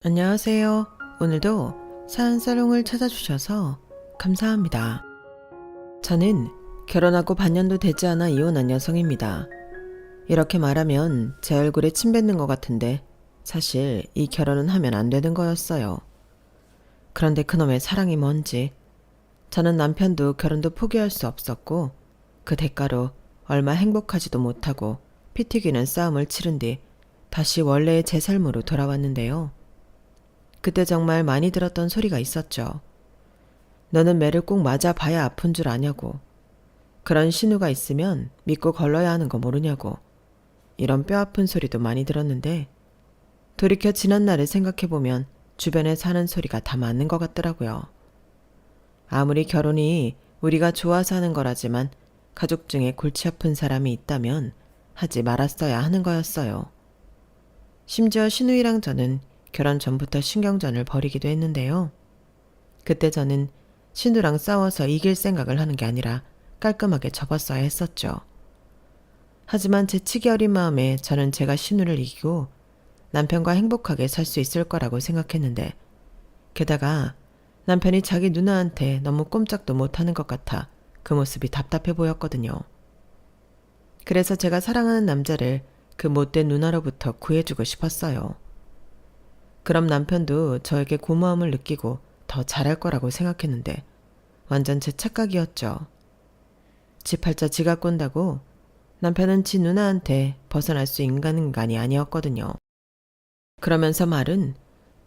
안녕하세요. 오늘도 사연사롱을 찾아주셔서 감사합니다. 저는 결혼하고 반년도 되지 않아 이혼한 여성입니다. 이렇게 말하면 제 얼굴에 침 뱉는 것 같은데 사실 이 결혼은 하면 안 되는 거였어요. 그런데 그놈의 사랑이 뭔지 저는 남편도 결혼도 포기할 수 없었고 그 대가로 얼마 행복하지도 못하고 피 튀기는 싸움을 치른 뒤 다시 원래의 제 삶으로 돌아왔는데요. 그때 정말 많이 들었던 소리가 있었죠. 너는 매를 꼭 맞아봐야 아픈 줄 아냐고. 그런 신우가 있으면 믿고 걸러야 하는 거 모르냐고. 이런 뼈아픈 소리도 많이 들었는데 돌이켜 지난 날을 생각해보면 주변에 사는 소리가 다 맞는 것 같더라고요. 아무리 결혼이 우리가 좋아서 하는 거라지만 가족 중에 골치 아픈 사람이 있다면 하지 말았어야 하는 거였어요. 심지어 신우이랑 저는 결혼 전부터 신경전을 벌이기도 했는데요. 그때 저는 신우랑 싸워서 이길 생각을 하는 게 아니라 깔끔하게 접었어야 했었죠. 하지만 제 치기 어린 마음에 저는 제가 신우를 이기고 남편과 행복하게 살 수 있을 거라고 생각했는데 게다가 남편이 자기 누나한테 너무 꼼짝도 못하는 것 같아 그 모습이 답답해 보였거든요. 그래서 제가 사랑하는 남자를 그 못된 누나로부터 구해주고 싶었어요. 그럼 남편도 저에게 고마움을 느끼고 더 잘할 거라고 생각했는데 완전 제 착각이었죠. 지 팔자 지가 꼰다고 남편은 지 누나한테 벗어날 수 있는 인간이 아니었거든요. 그러면서 말은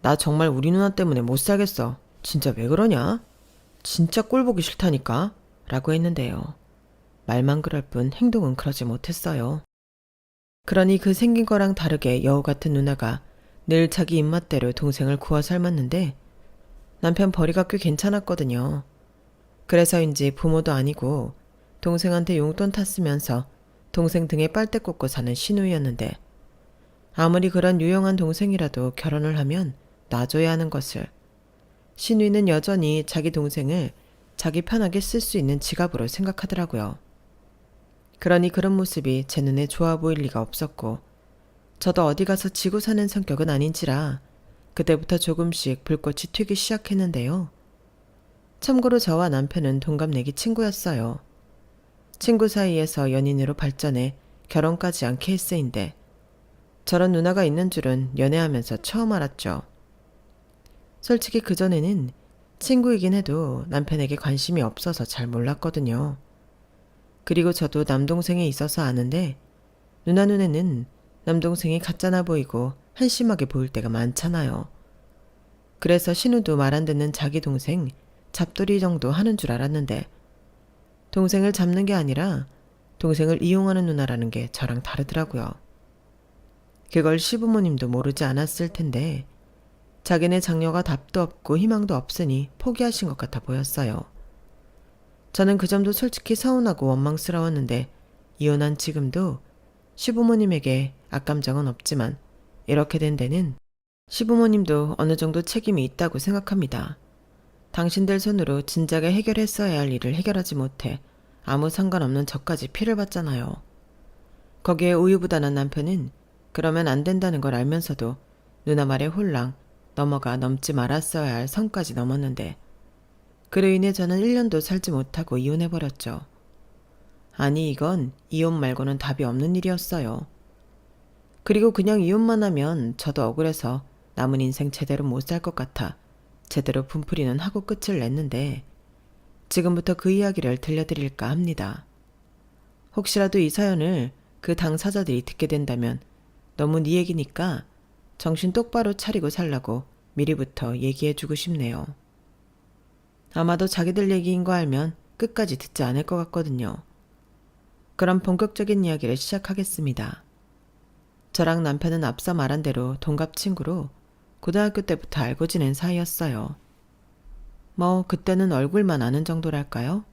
나 정말 우리 누나 때문에 못 살겠어. 진짜 왜 그러냐? 진짜 꼴 보기 싫다니까? 라고 했는데요. 말만 그럴 뿐 행동은 그러지 못했어요. 그러니 그 생긴 거랑 다르게 여우 같은 누나가 늘 자기 입맛대로 동생을 구워 삶았는데 남편 벌이가 꽤 괜찮았거든요. 그래서인지 부모도 아니고 동생한테 용돈 탔으면서 동생 등에 빨대 꽂고 사는 신우이였는데 아무리 그런 유용한 동생이라도 결혼을 하면 놔줘야 하는 것을 신우이는 여전히 자기 동생을 자기 편하게 쓸 수 있는 지갑으로 생각하더라고요. 그러니 그런 모습이 제 눈에 좋아 보일 리가 없었고 저도 어디 가서 지고 사는 성격은 아닌지라 그때부터 조금씩 불꽃이 튀기 시작했는데요. 참고로 저와 남편은 동갑내기 친구였어요. 친구 사이에서 연인으로 발전해 결혼까지 한 케이스인데 저런 누나가 있는 줄은 연애하면서 처음 알았죠. 솔직히 그전에는 친구이긴 해도 남편에게 관심이 없어서 잘 몰랐거든요. 그리고 저도 남동생이 있어서 아는데 누나 눈에는 남동생이 가짜나 보이고 한심하게 보일 때가 많잖아요. 그래서 신우도 말 안 듣는 자기 동생 잡돌이 정도 하는 줄 알았는데 동생을 잡는 게 아니라 동생을 이용하는 누나라는 게 저랑 다르더라고요. 그걸 시부모님도 모르지 않았을 텐데 자기네 장녀가 답도 없고 희망도 없으니 포기하신 것 같아 보였어요. 저는 그 점도 솔직히 서운하고 원망스러웠는데 이혼한 지금도 시부모님에게 악감정은 없지만 이렇게 된 데는 시부모님도 어느 정도 책임이 있다고 생각합니다. 당신들 손으로 진작에 해결했어야 할 일을 해결하지 못해 아무 상관없는 저까지 피를 봤잖아요. 거기에 우유부단한 남편은 그러면 안 된다는 걸 알면서도 누나 말에 홀랑 넘지 말았어야 할 선까지 넘었는데 그로 인해 저는 1년도 살지 못하고 이혼해버렸죠. 아니 이건 이혼 말고는 답이 없는 일이었어요. 그리고 그냥 이혼만 하면 저도 억울해서 남은 인생 제대로 못 살 것 같아 제대로 분풀이는 하고 끝을 냈는데 지금부터 그 이야기를 들려드릴까 합니다. 혹시라도 이 사연을 그 당사자들이 듣게 된다면 너무 네 얘기니까 정신 똑바로 차리고 살라고 미리부터 얘기해주고 싶네요. 아마도 자기들 얘기인 거 알면 끝까지 듣지 않을 것 같거든요. 그럼 본격적인 이야기를 시작하겠습니다. 저랑 남편은 앞서 말한 대로 동갑 친구로 고등학교 때부터 알고 지낸 사이였어요. 뭐 그때는 얼굴만 아는 정도랄까요?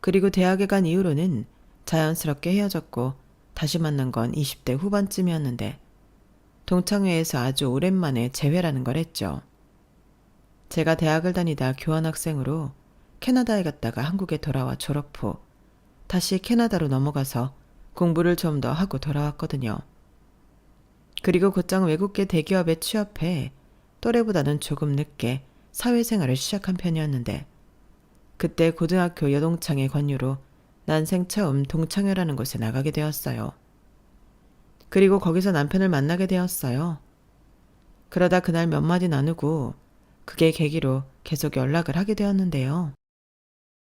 그리고 대학에 간 이후로는 자연스럽게 헤어졌고 다시 만난 건 20대 후반쯤이었는데 동창회에서 아주 오랜만에 재회라는 걸 했죠. 제가 대학을 다니다 교환학생으로 캐나다에 갔다가 한국에 돌아와 졸업 후 다시 캐나다로 넘어가서 공부를 좀 더 하고 돌아왔거든요. 그리고 곧장 외국계 대기업에 취업해 또래보다는 조금 늦게 사회생활을 시작한 편이었는데 그때 고등학교 여동창의 권유로 난생 처음 동창회라는 곳에 나가게 되었어요. 그리고 거기서 남편을 만나게 되었어요. 그러다 그날 몇 마디 나누고 그게 계기로 계속 연락을 하게 되었는데요.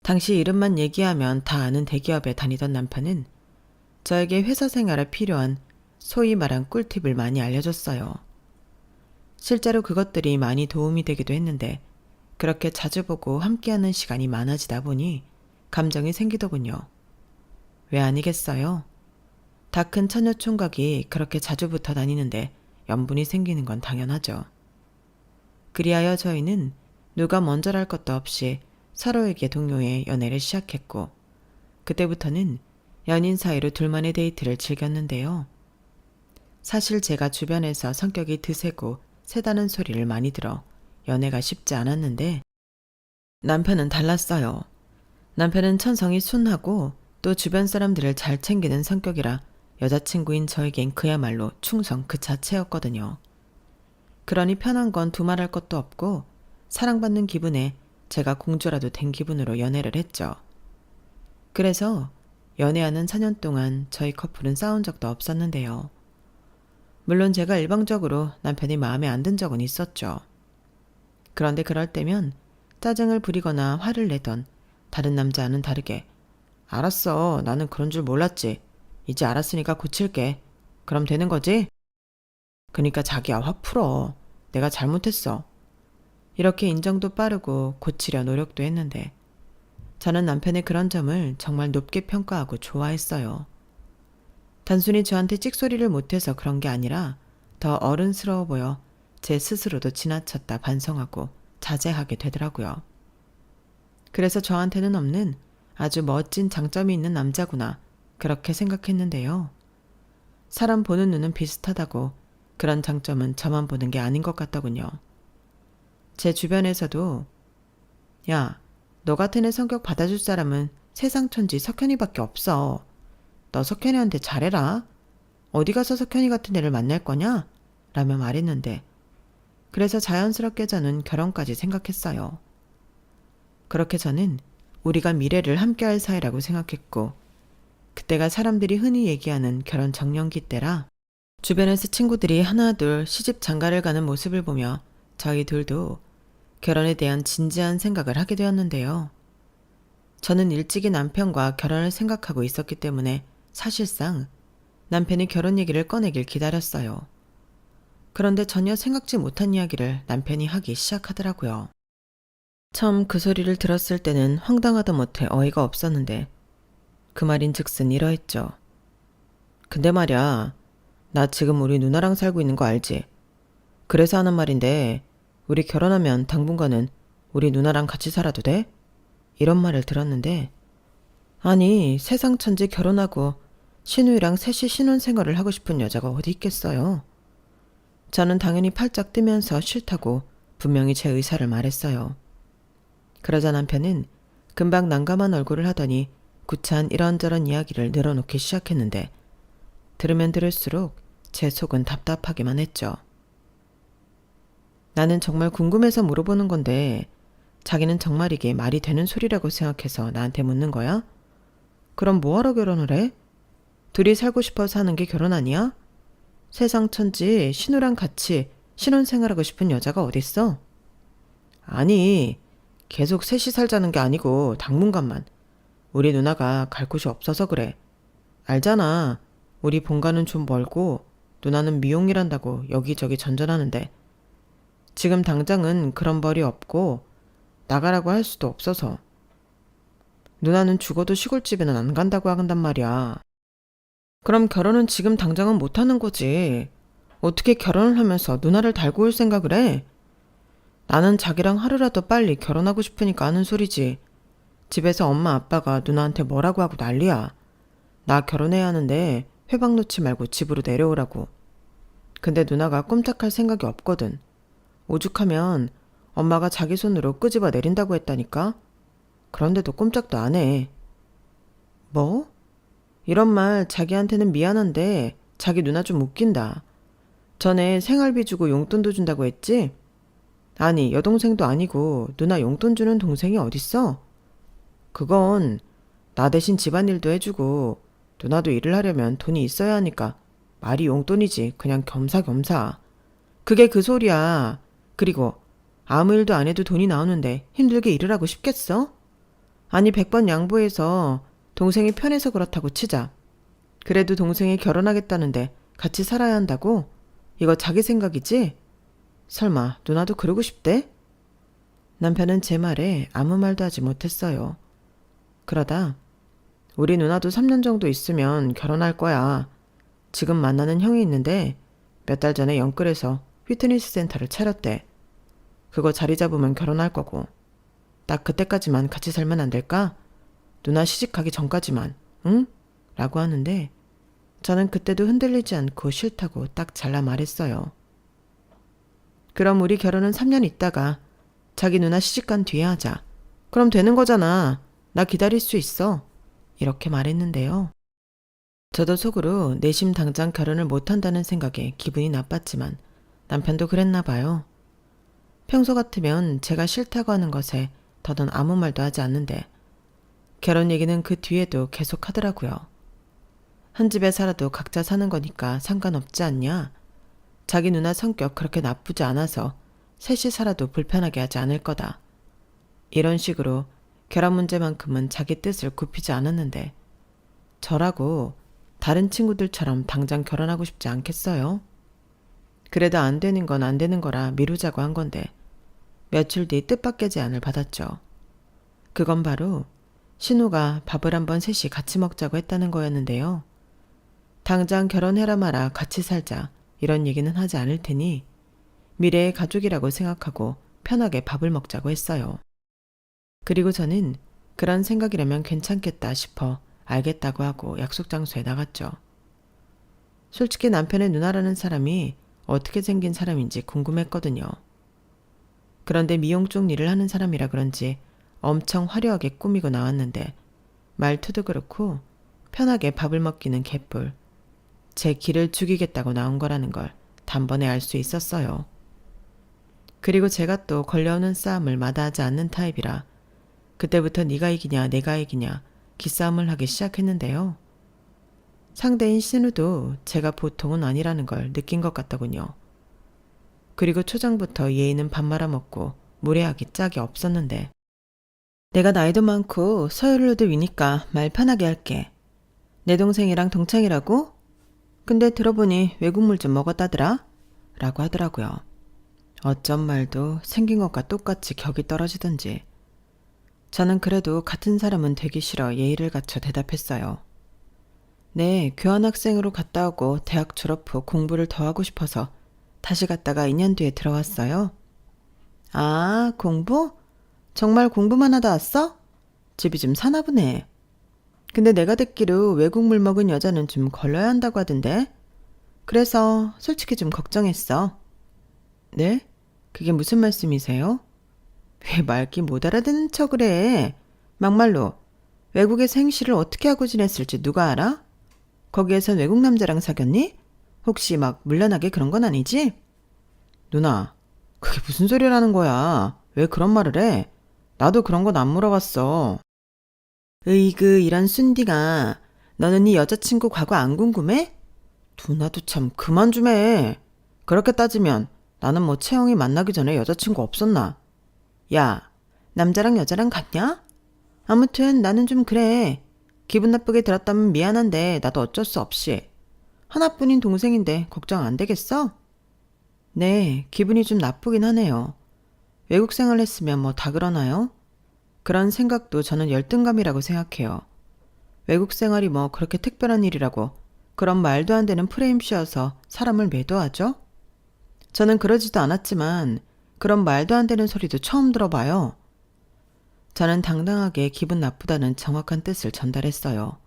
당시 이름만 얘기하면 다 아는 대기업에 다니던 남편은 저에게 회사 생활에 필요한 소위 말한 꿀팁을 많이 알려줬어요. 실제로 그것들이 많이 도움이 되기도 했는데 그렇게 자주 보고 함께하는 시간이 많아지다 보니 감정이 생기더군요. 왜 아니겠어요? 다 큰 처녀 총각이 그렇게 자주 붙어 다니는데 연분이 생기는 건 당연하죠. 그리하여 저희는 누가 먼저랄 것도 없이 서로에게 동료의 연애를 시작했고 그때부터는 연인 사이로 둘만의 데이트를 즐겼는데요. 사실 제가 주변에서 성격이 드세고 세다는 소리를 많이 들어 연애가 쉽지 않았는데 남편은 달랐어요. 남편은 천성이 순하고 또 주변 사람들을 잘 챙기는 성격이라 여자친구인 저에겐 그야말로 충성 그 자체였거든요. 그러니 편한 건 두말할 것도 없고 사랑받는 기분에 제가 공주라도 된 기분으로 연애를 했죠. 그래서 연애하는 4년 동안 저희 커플은 싸운 적도 없었는데요. 물론 제가 일방적으로 남편이 마음에 안 든 적은 있었죠. 그런데 그럴 때면 짜증을 부리거나 화를 내던 다른 남자와는 다르게 알았어, 나는 그런 줄 몰랐지. 이제 알았으니까 고칠게. 그럼 되는 거지? 그러니까 자기야 화 풀어. 내가 잘못했어. 이렇게 인정도 빠르고 고치려 노력도 했는데 저는 남편의 그런 점을 정말 높게 평가하고 좋아했어요. 단순히 저한테 찍소리를 못해서 그런 게 아니라 더 어른스러워 보여 제 스스로도 지나쳤다 반성하고 자제하게 되더라고요. 그래서 저한테는 없는 아주 멋진 장점이 있는 남자구나 그렇게 생각했는데요. 사람 보는 눈은 비슷하다고 그런 장점은 저만 보는 게 아닌 것 같더군요. 제 주변에서도 야, 너 같은 애 성격 받아줄 사람은 세상 천지 석현이밖에 없어. 너 석현이한테 잘해라. 어디 가서 석현이 같은 애를 만날 거냐? 라며 말했는데 그래서 자연스럽게 저는 결혼까지 생각했어요. 그렇게 저는 우리가 미래를 함께할 사이라고 생각했고 그때가 사람들이 흔히 얘기하는 결혼 정년기 때라 주변에서 친구들이 하나둘 시집 장가를 가는 모습을 보며 저희 둘도 결혼에 대한 진지한 생각을 하게 되었는데요. 저는 일찍이 남편과 결혼을 생각하고 있었기 때문에 사실상 남편이 결혼 얘기를 꺼내길 기다렸어요. 그런데 전혀 생각지 못한 이야기를 남편이 하기 시작하더라고요. 처음 그 소리를 들었을 때는 황당하다 못해 어이가 없었는데 그 말인즉슨 이러했죠. 근데 말야, 나 지금 우리 누나랑 살고 있는 거 알지? 그래서 하는 말인데 우리 결혼하면 당분간은 우리 누나랑 같이 살아도 돼? 이런 말을 들었는데 아니 세상 천지 결혼하고 신우이랑 셋이 신혼생활을 하고 싶은 여자가 어디 있겠어요. 저는 당연히 팔짝 뜨면서 싫다고 분명히 제 의사를 말했어요. 그러자 남편은 금방 난감한 얼굴을 하더니 구차한 이런저런 이야기를 늘어놓기 시작했는데 들으면 들을수록 제 속은 답답하기만 했죠. 나는 정말 궁금해서 물어보는 건데 자기는 정말 이게 말이 되는 소리라고 생각해서 나한테 묻는 거야? 그럼 뭐하러 결혼을 해? 둘이 살고 싶어서 하는 게 결혼 아니야? 세상 천지 신우랑 같이 신혼생활하고 싶은 여자가 어딨어? 아니, 계속 셋이 살자는 게 아니고 당분간만. 우리 누나가 갈 곳이 없어서 그래. 알잖아. 우리 본가는 좀 멀고 누나는 미용일한다고 여기저기 전전하는데 지금 당장은 그런 벌이 없고 나가라고 할 수도 없어서. 누나는 죽어도 시골집에는 안 간다고 한단 말이야. 그럼 결혼은 지금 당장은 못하는 거지. 어떻게 결혼을 하면서 누나를 달고 올 생각을 해? 나는 자기랑 하루라도 빨리 결혼하고 싶으니까 하는 소리지. 집에서 엄마 아빠가 누나한테 뭐라고 하고 난리야. 나 결혼해야 하는데 회방 놓지 말고 집으로 내려오라고. 근데 누나가 꼼짝할 생각이 없거든. 오죽하면 엄마가 자기 손으로 끄집어 내린다고 했다니까. 그런데도 꼼짝도 안 해. 뭐? 이런 말 자기한테는 미안한데 자기 누나 좀 웃긴다. 전에 생활비 주고 용돈도 준다고 했지? 아니, 여동생도 아니고 누나 용돈 주는 동생이 어딨어? 그건 나 대신 집안일도 해주고 누나도 일을 하려면 돈이 있어야 하니까 말이 용돈이지. 그냥 겸사겸사. 그게 그 소리야. 그리고 아무 일도 안 해도 돈이 나오는데 힘들게 일을 하고 싶겠어? 아니 100번 양보해서 동생이 편해서 그렇다고 치자. 그래도 동생이 결혼하겠다는데 같이 살아야 한다고? 이거 자기 생각이지? 설마 누나도 그러고 싶대? 남편은 제 말에 아무 말도 하지 못했어요. 그러다 우리 누나도 3년 정도 있으면 결혼할 거야. 지금 만나는 형이 있는데 몇 달 전에 영끌에서 피트니스 센터를 차렸대. 그거 자리 잡으면 결혼할 거고. 딱 그때까지만 같이 살면 안 될까? 누나 시집가기 전까지만, 응? 라고 하는데 저는 그때도 흔들리지 않고 싫다고 딱 잘라 말했어요. 그럼 우리 결혼은 3년 있다가 자기 누나 시집간 뒤에 하자. 그럼 되는 거잖아. 나 기다릴 수 있어. 이렇게 말했는데요. 저도 속으로 내심 당장 결혼을 못한다는 생각에 기분이 나빴지만 남편도 그랬나 봐요. 평소 같으면 제가 싫다고 하는 것에 더는 아무 말도 하지 않는데 결혼 얘기는 그 뒤에도 계속 하더라고요. 한 집에 살아도 각자 사는 거니까 상관없지 않냐? 자기 누나 성격 그렇게 나쁘지 않아서 셋이 살아도 불편하게 하지 않을 거다. 이런 식으로 결혼 문제만큼은 자기 뜻을 굽히지 않았는데 저라고 다른 친구들처럼 당장 결혼하고 싶지 않겠어요? 그래도 안 되는 건 안 되는 거라 미루자고 한 건데 며칠 뒤 뜻밖의 제안을 받았죠. 그건 바로 신우가 밥을 한번 셋이 같이 먹자고 했다는 거였는데요. 당장 결혼해라 마라 같이 살자 이런 얘기는 하지 않을 테니 미래의 가족이라고 생각하고 편하게 밥을 먹자고 했어요. 그리고 저는 그런 생각이라면 괜찮겠다 싶어 알겠다고 하고 약속 장소에 나갔죠. 솔직히 남편의 누나라는 사람이 어떻게 생긴 사람인지 궁금했거든요. 그런데 미용 쪽 일을 하는 사람이라 그런지 엄청 화려하게 꾸미고 나왔는데 말투도 그렇고 편하게 밥을 먹기는 개뿔. 제 기를 죽이겠다고 나온 거라는 걸 단번에 알 수 있었어요. 그리고 제가 또 걸려오는 싸움을 마다하지 않는 타입이라 그때부터 네가 이기냐 내가 이기냐 기싸움을 하기 시작했는데요. 상대인 신우도 제가 보통은 아니라는 걸 느낀 것 같더군요. 그리고 초장부터 예의는 밥 말아먹고 무례하기 짝이 없었는데 내가 나이도 많고 서열로도 위니까 말 편하게 할게. 내 동생이랑 동창이라고? 근데 들어보니 외국물 좀 먹었다더라? 라고 하더라고요. 어쩜 말도 생긴 것과 똑같이 격이 떨어지던지. 저는 그래도 같은 사람은 되기 싫어 예의를 갖춰 대답했어요. 네, 교환학생으로 갔다 오고 대학 졸업 후 공부를 더 하고 싶어서 다시 갔다가 2년 뒤에 들어왔어요. 아, 공부? 정말 공부만 하다 왔어? 집이 좀 사나 보네. 근데 내가 듣기로 외국물 먹은 여자는 좀 걸러야 한다고 하던데. 그래서 솔직히 좀 걱정했어. 네? 그게 무슨 말씀이세요? 왜 말귀 못 알아듣는 척을 해? 막말로 외국에서 행시를 어떻게 하고 지냈을지 누가 알아? 거기에선 외국 남자랑 사귀었니? 혹시 막 물란하게 그런 건 아니지? 누나, 그게 무슨 소리라는 거야? 왜 그런 말을 해? 나도 그런 건 안 물어봤어. 으이그 이런 순디가 너는 네 여자친구 과거 안 궁금해? 누나도 참 그만 좀 해. 그렇게 따지면 나는 뭐 채영이 만나기 전에 여자친구 없었나? 야, 남자랑 여자랑 같냐? 아무튼 나는 좀 그래. 기분 나쁘게 들었다면 미안한데 나도 어쩔 수 없이. 하나뿐인 동생인데 걱정 안 되겠어? 네, 기분이 좀 나쁘긴 하네요. 외국 생활 했으면 뭐 다 그러나요? 그런 생각도 저는 열등감이라고 생각해요. 외국 생활이 뭐 그렇게 특별한 일이라고 그런 말도 안 되는 프레임 씌워서 사람을 매도하죠? 저는 그러지도 않았지만 그런 말도 안 되는 소리도 처음 들어봐요. 저는 당당하게 기분 나쁘다는 정확한 뜻을 전달했어요.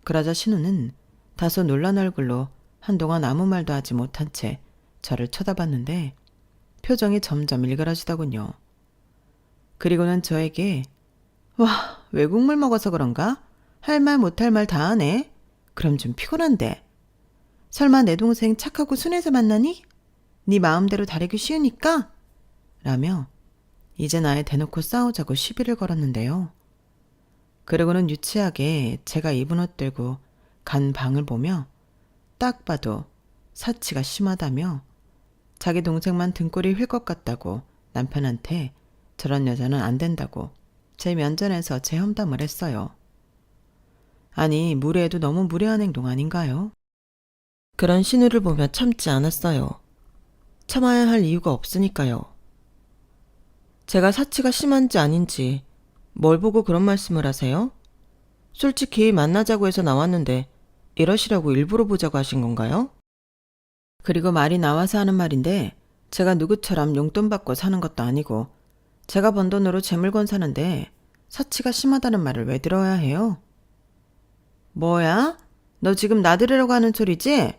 그러자 신우는 다소 놀란 얼굴로 한동안 아무 말도 하지 못한 채 저를 쳐다봤는데 표정이 점점 일그러지더군요. 그리고는 저에게 와, 외국물 먹어서 그런가? 할 말 못할 말 다 하네. 그럼 좀 피곤한데. 설마 내 동생 착하고 순해서 만나니? 네 마음대로 다르기 쉬우니까? 라며 이제 나에 대놓고 싸우자고 시비를 걸었는데요. 그러고는 유치하게 제가 입은 옷 들고 간 방을 보며 딱 봐도 사치가 심하다며 자기 동생만 등골이 휠 것 같다고 남편한테 저런 여자는 안 된다고 제 면전에서 제 험담을 했어요. 아니, 무례해도 너무 무례한 행동 아닌가요? 그런 신우를 보며 참지 않았어요. 참아야 할 이유가 없으니까요. 제가 사치가 심한지 아닌지 뭘 보고 그런 말씀을 하세요? 솔직히 만나자고 해서 나왔는데 이러시라고 일부러 보자고 하신 건가요? 그리고 말이 나와서 하는 말인데 제가 누구처럼 용돈 받고 사는 것도 아니고 제가 번 돈으로 재물건 사는데 사치가 심하다는 말을 왜 들어야 해요? 뭐야? 너 지금 나들으려고 하는 소리지?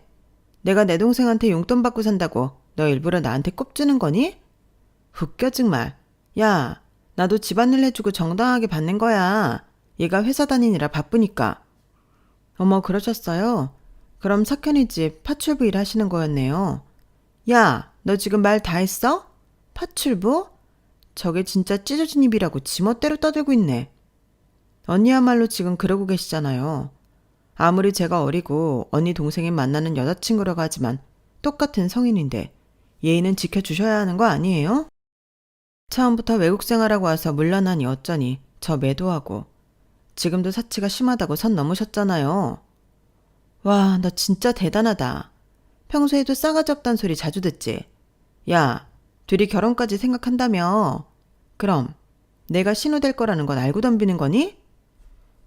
내가 내 동생한테 용돈 받고 산다고 너 일부러 나한테 꼽주는 거니? 웃겨 정말. 야, 나도 집안일 해주고 정당하게 받는 거야. 얘가 회사 다니느라 바쁘니까. 어머, 그러셨어요? 그럼 석현이 집 파출부 일 하시는 거였네요. 야, 너 지금 말 다 했어? 파출부? 저게 진짜 찢어진 입이라고 지멋대로 떠들고 있네. 언니야말로 지금 그러고 계시잖아요. 아무리 제가 어리고 언니 동생이 만나는 여자친구라고 하지만 똑같은 성인인데 예의는 지켜주셔야 하는 거 아니에요? 처음부터 외국 생활하고 와서 물러나니 어쩌니 저 매도하고 지금도 사치가 심하다고 선 넘으셨잖아요. 와, 너 진짜 대단하다. 평소에도 싸가지 없단 소리 자주 듣지? 야, 둘이 결혼까지 생각한다며? 그럼 내가 신우 될 거라는 건 알고 덤비는 거니?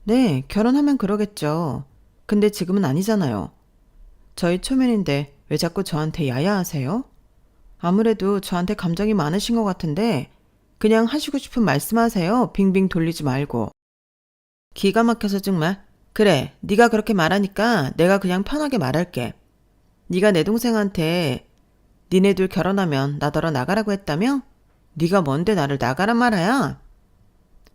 네, 결혼하면 그러겠죠. 근데 지금은 아니잖아요. 저희 초면인데 왜 자꾸 저한테 야야하세요? 아무래도 저한테 감정이 많으신 것 같은데 그냥 하시고 싶은 말씀하세요. 빙빙 돌리지 말고. 기가 막혀서 정말. 그래, 네가 그렇게 말하니까 내가 그냥 편하게 말할게. 네가 내 동생한테 니네 둘 결혼하면 나더러 나가라고 했다며? 네가 뭔데 나를 나가란 말이야?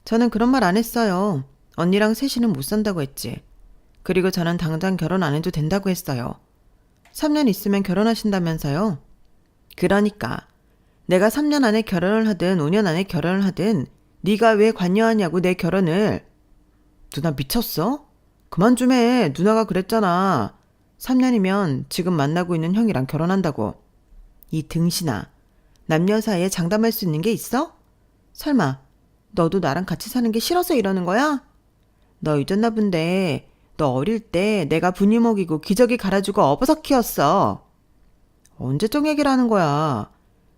저는 그런 말 안 했어요. 언니랑 셋이는 못 산다고 했지. 그리고 저는 당장 결혼 안 해도 된다고 했어요. 3년 있으면 결혼하신다면서요. 그러니까 내가 3년 안에 결혼을 하든 5년 안에 결혼을 하든 네가 왜 관여하냐고 내 결혼을. 누나 미쳤어? 그만 좀 해. 누나가 그랬잖아. 3년이면 지금 만나고 있는 형이랑 결혼한다고. 이 등신아. 남녀 사이에 장담할 수 있는 게 있어? 설마 너도 나랑 같이 사는 게 싫어서 이러는 거야? 너 잊었나 본데 너 어릴 때 내가 분유 먹이고 기저귀 갈아주고 업어서 키웠어. 언제적 얘기를 하는 거야.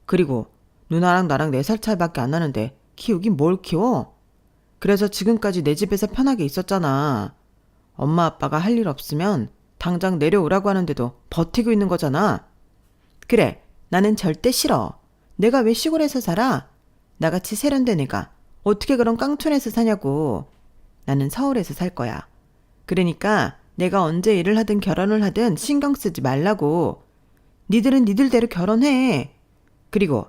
그리고 누나랑 나랑 4살 차이밖에 안 나는데 키우긴 뭘 키워? 그래서 지금까지 내 집에서 편하게 있었잖아. 엄마 아빠가 할 일 없으면 당장 내려오라고 하는데도 버티고 있는 거잖아. 그래, 나는 절대 싫어. 내가 왜 시골에서 살아? 나같이 세련된 애가 어떻게 그런 깡촌에서 사냐고. 나는 서울에서 살 거야. 그러니까 내가 언제 일을 하든 결혼을 하든 신경 쓰지 말라고. 니들은 니들대로 결혼해. 그리고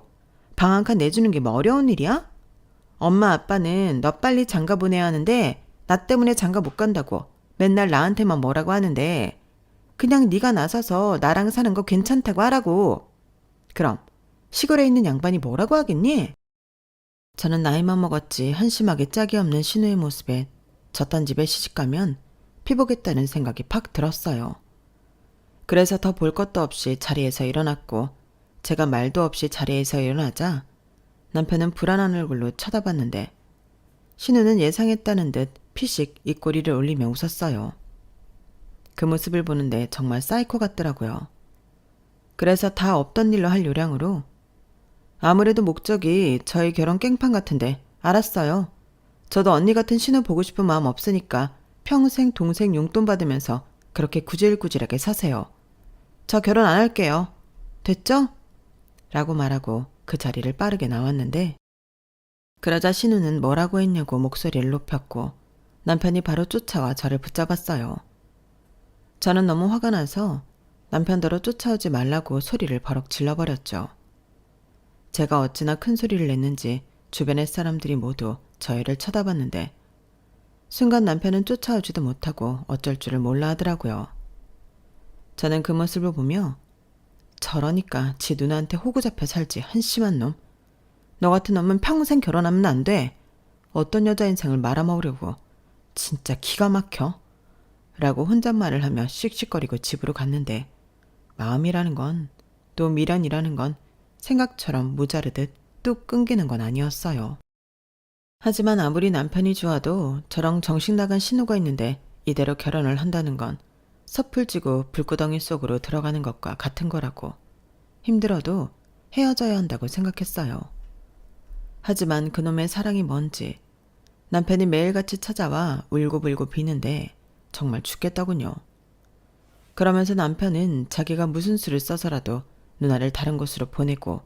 방 한 칸 내주는 게 뭐 어려운 일이야? 엄마 아빠는 너 빨리 장가 보내야 하는데 나 때문에 장가 못 간다고 맨날 나한테만 뭐라고 하는데 그냥 네가 나서서 나랑 사는 거 괜찮다고 하라고. 그럼 시골에 있는 양반이 뭐라고 하겠니? 저는 나이만 먹었지 한심하게 짝이 없는 신우의 모습에 저딴 집에 시집가면 피보겠다는 생각이 팍 들었어요. 그래서 더 볼 것도 없이 자리에서 일어났고 제가 말도 없이 자리에서 일어나자 남편은 불안한 얼굴로 쳐다봤는데 신우는 예상했다는 듯 피식 입꼬리를 올리며 웃었어요. 그 모습을 보는데 정말 사이코 같더라고요. 그래서 다 없던 일로 할 요량으로 아무래도 목적이 저희 결혼 깽판 같은데 알았어요. 저도 언니 같은 신우 보고 싶은 마음 없으니까 평생 동생 용돈 받으면서 그렇게 구질구질하게 사세요. 저 결혼 안 할게요. 됐죠? 라고 말하고 그 자리를 빠르게 나왔는데 그러자 신우는 뭐라고 했냐고 목소리를 높였고 남편이 바로 쫓아와 저를 붙잡았어요. 저는 너무 화가 나서 남편더러 쫓아오지 말라고 소리를 버럭 질러버렸죠. 제가 어찌나 큰 소리를 냈는지 주변의 사람들이 모두 저희를 쳐다봤는데 순간 남편은 쫓아오지도 못하고 어쩔 줄을 몰라 하더라고요. 저는 그 모습을 보며 저러니까 지 누나한테 호구 잡혀 살지 한심한 놈. 너 같은 놈은 평생 결혼하면 안 돼. 어떤 여자 인생을 말아먹으려고. 진짜 기가 막혀. 라고 혼잣말을 하며 씩씩거리고 집으로 갔는데 마음이라는 건 또 미련이라는 건 생각처럼 모자르듯 뚝 끊기는 건 아니었어요. 하지만 아무리 남편이 좋아도 저랑 정신 나간 신우가 있는데 이대로 결혼을 한다는 건 섣불 지고 불구덩이 속으로 들어가는 것과 같은 거라고. 힘들어도 헤어져야 한다고 생각했어요. 하지만 그놈의 사랑이 뭔지 남편이 매일같이 찾아와 울고불고 비는데 정말 죽겠더군요. 그러면서 남편은 자기가 무슨 수를 써서라도 누나를 다른 곳으로 보내고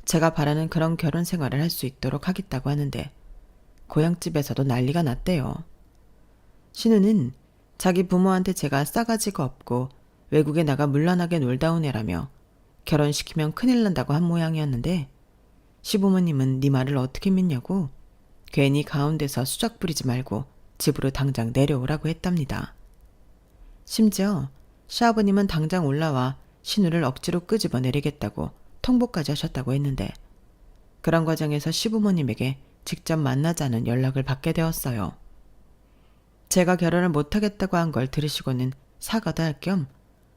제가 바라는 그런 결혼 생활을 할 수 있도록 하겠다고 하는데 고향집에서도 난리가 났대요. 신우는 자기 부모한테 제가 싸가지가 없고 외국에 나가 물란하게 놀다 온 애라며 결혼시키면 큰일 난다고 한 모양이었는데 시부모님은 네 말을 어떻게 믿냐고 괜히 가운데서 수작 부리지 말고 집으로 당장 내려오라고 했답니다. 심지어 시아버님은 당장 올라와 신우를 억지로 끄집어 내리겠다고 통보까지 하셨다고 했는데 그런 과정에서 시부모님에게 직접 만나자는 연락을 받게 되었어요. 제가 결혼을 못하겠다고 한 걸 들으시고는 사과도 할 겸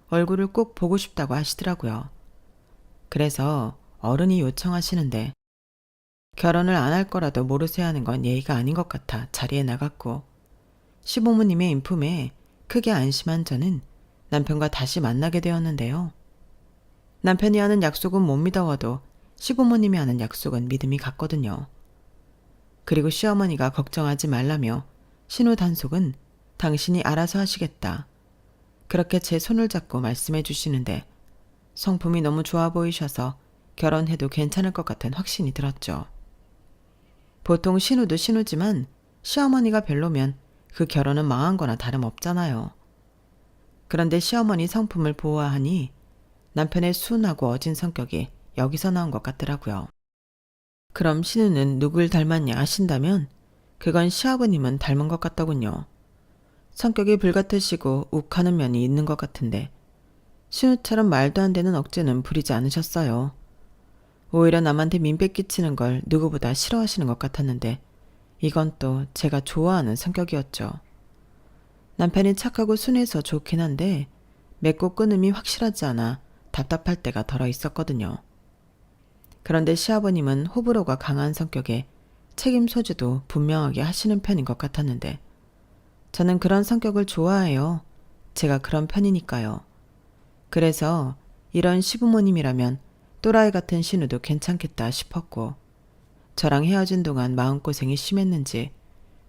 얼굴을 꼭 보고 싶다고 하시더라고요. 그래서 어른이 요청하시는데 결혼을 안 할 거라도 모르쇠 하는 건 예의가 아닌 것 같아 자리에 나갔고 시부모님의 인품에 크게 안심한 저는 남편과 다시 만나게 되었는데요. 남편이 하는 약속은 못 믿어와도 시부모님이 하는 약속은 믿음이 갔거든요. 그리고 시어머니가 걱정하지 말라며 신우 단속은 당신이 알아서 하시겠다. 그렇게 제 손을 잡고 말씀해 주시는데 성품이 너무 좋아 보이셔서 결혼해도 괜찮을 것 같은 확신이 들었죠. 보통 신우도 신우지만 시어머니가 별로면 그 결혼은 망한 거나 다름없잖아요. 그런데 시어머니 성품을 보아하니 남편의 순하고 어진 성격이 여기서 나온 것 같더라고요. 그럼 신우는 누굴 닮았냐 하신다면 그건 시아버님은 닮은 것 같더군요. 성격이 불같으시고 욱하는 면이 있는 것 같은데 신우처럼 말도 안 되는 억지는 부리지 않으셨어요. 오히려 남한테 민폐 끼치는 걸 누구보다 싫어하시는 것 같았는데 이건 또 제가 좋아하는 성격이었죠. 남편이 착하고 순해서 좋긴 한데 맺고 끊음이 확실하지 않아 답답할 때가 덜어 있었거든요. 그런데 시아버님은 호불호가 강한 성격에 책임 소지도 분명하게 하시는 편인 것 같았는데 저는 그런 성격을 좋아해요. 제가 그런 편이니까요. 그래서 이런 시부모님이라면 또라이 같은 신우도 괜찮겠다 싶었고 저랑 헤어진 동안 마음고생이 심했는지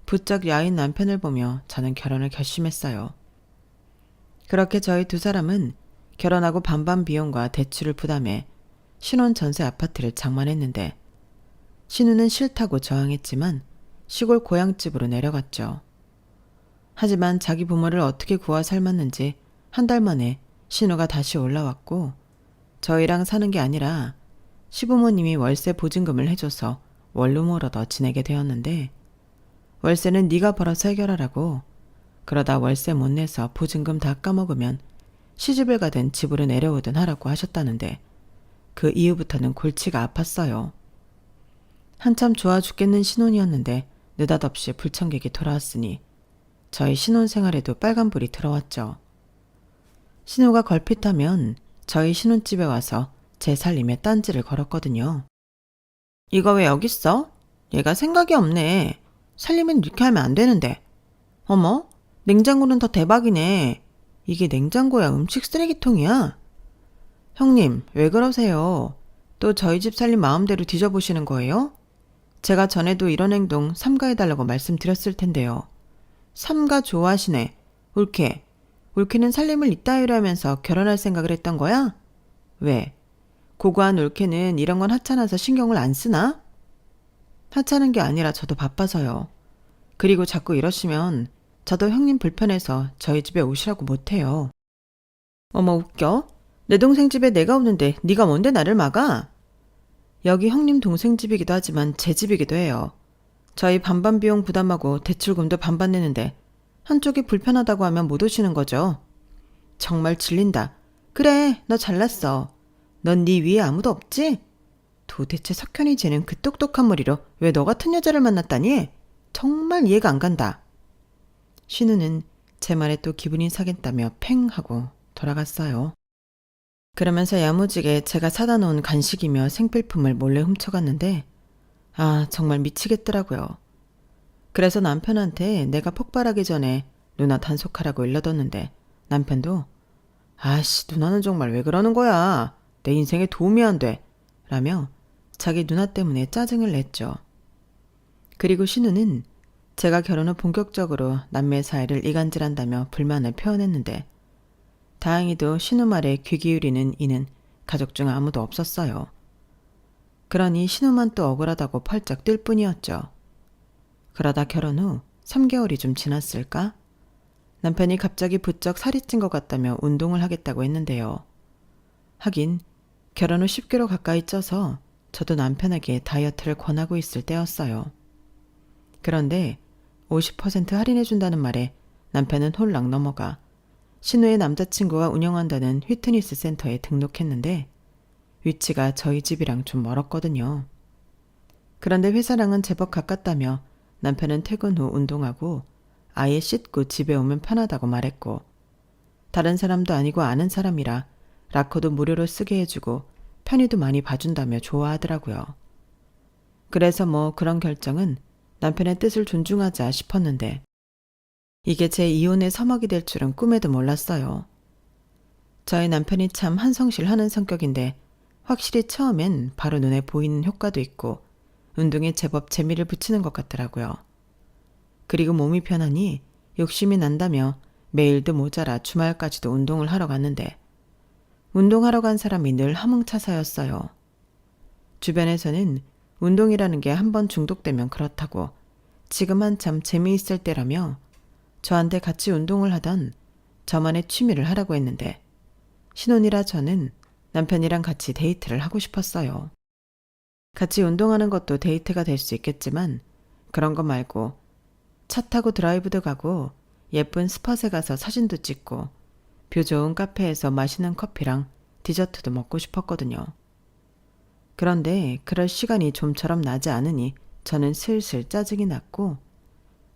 부쩍 야인 남편을 보며 저는 결혼을 결심했어요. 그렇게 저희 두 사람은 결혼하고 반반 비용과 대출을 부담해 신혼 전세 아파트를 장만했는데 신우는 싫다고 저항했지만 시골 고향집으로 내려갔죠. 하지만 자기 부모를 어떻게 구워 삶았는지 한 달 만에 신우가 다시 올라왔고 저희랑 사는 게 아니라 시부모님이 월세 보증금을 해줘서 원룸으로 더 지내게 되었는데 월세는 네가 벌어서 해결하라고 그러다 월세 못 내서 보증금 다 까먹으면 시집을 가든 집으로 내려오든 하라고 하셨다는데 그 이후부터는 골치가 아팠어요. 한참 좋아 죽겠는 신혼이었는데 느닷없이 불청객이 돌아왔으니 저희 신혼생활에도 빨간불이 들어왔죠. 신우가 걸핏하면 저희 신혼집에 와서 제 살림에 딴지를 걸었거든요. 이거 왜 여기 있어? 얘가 생각이 없네. 살림은 이렇게 하면 안 되는데. 어머, 냉장고는 더 대박이네. 이게 냉장고야 음식 쓰레기통이야? 형님, 왜 그러세요? 또 저희 집 살림 마음대로 뒤져보시는 거예요? 제가 전에도 이런 행동 삼가해달라고 말씀드렸을 텐데요. 삼가 좋아하시네. 올케. 올케는 살림을 이따위로 하면서 결혼할 생각을 했던 거야? 왜? 고고한 올케는 이런 건 하찮아서 신경을 안 쓰나? 하찮은 게 아니라 저도 바빠서요. 그리고 자꾸 이러시면 저도 형님 불편해서 저희 집에 오시라고 못해요. 어머 웃겨? 내 동생 집에 내가 오는데 네가 뭔데 나를 막아? 여기 형님 동생 집이기도 하지만 제 집이기도 해요. 저희 반반 비용 부담하고 대출금도 반반 내는데 한쪽이 불편하다고 하면 못 오시는 거죠. 정말 질린다. 그래, 너 잘났어. 넌 네 위에 아무도 없지? 도대체 석현이 쟤는 그 똑똑한 머리로 왜 너 같은 여자를 만났다니? 정말 이해가 안 간다. 신우는 제 말에 또 기분이 상했다며 팽 하고 돌아갔어요. 그러면서 야무지게 제가 사다 놓은 간식이며 생필품을 몰래 훔쳐갔는데 정말 미치겠더라고요. 그래서 남편한테 내가 폭발하기 전에 누나 단속하라고 일러뒀는데 남편도 누나는 정말 왜 그러는 거야? 내 인생에 도움이 안 돼. 라며 자기 누나 때문에 짜증을 냈죠. 그리고 신우는 제가 결혼 후 본격적으로 남매 사이를 이간질한다며 불만을 표현했는데 다행히도 신우 말에 귀 기울이는 이는 가족 중 아무도 없었어요. 그러니 신우만 또 억울하다고 펄쩍 뛸 뿐이었죠. 그러다 결혼 후 3개월이 좀 지났을까? 남편이 갑자기 부쩍 살이 찐 것 같다며 운동을 하겠다고 했는데요. 하긴 결혼 후 10kg 가까이 쪄서 저도 남편에게 다이어트를 권하고 있을 때였어요. 그런데 50% 할인해준다는 말에 남편은 홀랑 넘어가 신우의 남자친구가 운영한다는 휘트니스 센터에 등록했는데 위치가 저희 집이랑 좀 멀었거든요. 그런데 회사랑은 제법 가깝다며 남편은 퇴근 후 운동하고 아예 씻고 집에 오면 편하다고 말했고 다른 사람도 아니고 아는 사람이라 라커도 무료로 쓰게 해주고 편의도 많이 봐준다며 좋아하더라고요. 그래서 뭐 그런 결정은 남편의 뜻을 존중하자 싶었는데 이게 제 이혼의 서막이 될 줄은 꿈에도 몰랐어요. 저희 남편이 참 한성실하는 성격인데 확실히 처음엔 바로 눈에 보이는 효과도 있고 운동에 제법 재미를 붙이는 것 같더라고요. 그리고 몸이 편하니 욕심이 난다며 매일도 모자라 주말까지도 운동을 하러 갔는데 운동하러 간 사람이 늘 화몽차사였어요. 주변에서는 운동이라는 게 한번 중독되면 그렇다고 지금 한참 재미있을 때라며 저한테 같이 운동을 하던 저만의 취미를 하라고 했는데 신혼이라 저는 남편이랑 같이 데이트를 하고 싶었어요. 같이 운동하는 것도 데이트가 될 수 있겠지만 그런 거 말고 차 타고 드라이브도 가고 예쁜 스팟에 가서 사진도 찍고 뷰 좋은 카페에서 맛있는 커피랑 디저트도 먹고 싶었거든요. 그런데 그럴 시간이 좀처럼 나지 않으니 저는 슬슬 짜증이 났고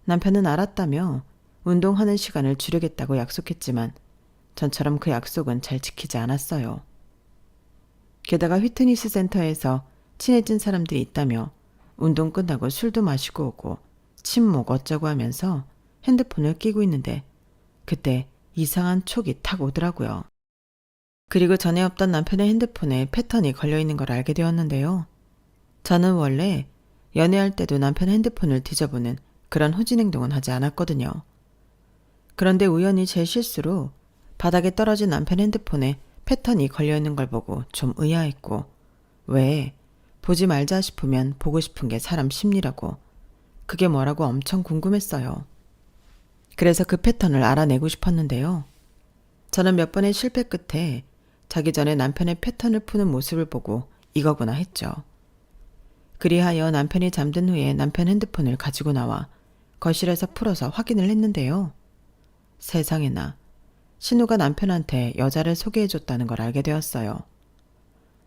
남편은 알았다며 운동하는 시간을 줄이겠다고 약속했지만 전처럼 그 약속은 잘 지키지 않았어요. 게다가 휘트니스 센터에서 친해진 사람들이 있다며 운동 끝나고 술도 마시고 오고 친목 어쩌고 하면서 핸드폰을 끼고 있는데 그때 이상한 촉이 탁 오더라고요. 그리고 전에 없던 남편의 핸드폰에 패턴이 걸려있는 걸 알게 되었는데요. 저는 원래 연애할 때도 남편 핸드폰을 뒤져보는 그런 후진 행동은 하지 않았거든요. 그런데 우연히 제 실수로 바닥에 떨어진 남편 핸드폰에 패턴이 걸려있는 걸 보고 좀 의아했고 왜 보지 말자 싶으면 보고 싶은 게 사람 심리라고 그게 뭐라고 엄청 궁금했어요. 그래서 그 패턴을 알아내고 싶었는데요. 저는 몇 번의 실패 끝에 자기 전에 남편의 패턴을 푸는 모습을 보고 이거구나 했죠. 그리하여 남편이 잠든 후에 남편 핸드폰을 가지고 나와 거실에서 풀어서 확인을 했는데요. 세상에나 신우가 남편한테 여자를 소개해줬다는 걸 알게 되었어요.